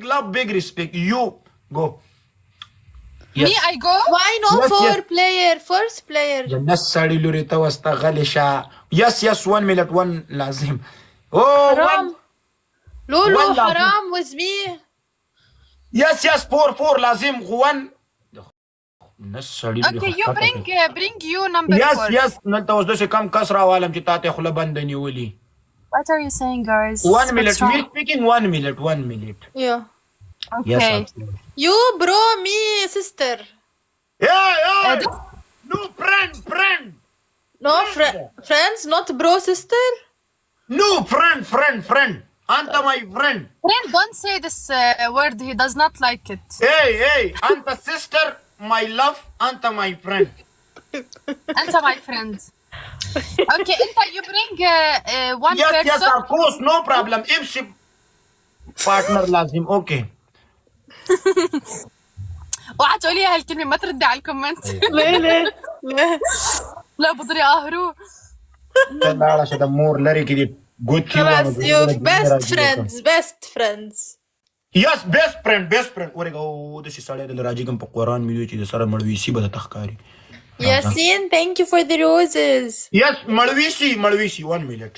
love, big respect. You go. Me, I go. Why no Yes, four yes. player? First player. جنة سړی لوري ته واستغلی شه. Yes, yes, 1 minute, 1 لازم. Oh, 1. Haram. Lulu, One last haram with me. Yes, yes, 4 لازم 1. نس سړی لوري Okay, you خطا کوي. bring you number Yes, 4. yes, نن ته اوس داسې کم کس راوالم چې تا ته خوله بنده نیولي. What are you saying, guys? 1 minute. What's wrong? Me speaking 1 minute, 1 minute. Yeah. Yes, Okay. absolutely. You bro, me sister. Hey, hey! this- No, friend. No friends, not bro sister. No, friend. Anta my friend. Friend, don't say this word. He does not like it. Hey, Anta sister, my love, Anta my friend. Anta my friend. Okay, Anta, you bring one Yes, person. of course, no problem. If she partner لازم, okay. اوعى تقولي هالكلمة، ما تردي على الكومنت. ليه؟ لا بدري اهرو. ته لاړه شه د مور لري کې دي ګوت کې خلاص you best friends. Yes, best friend. ورګه او د سړی د راځي کوم په قران مې وی چې د سره مړويسي به د تخکاری. Yasin, thank you for the roses. Yes, مړويسي 1 minute.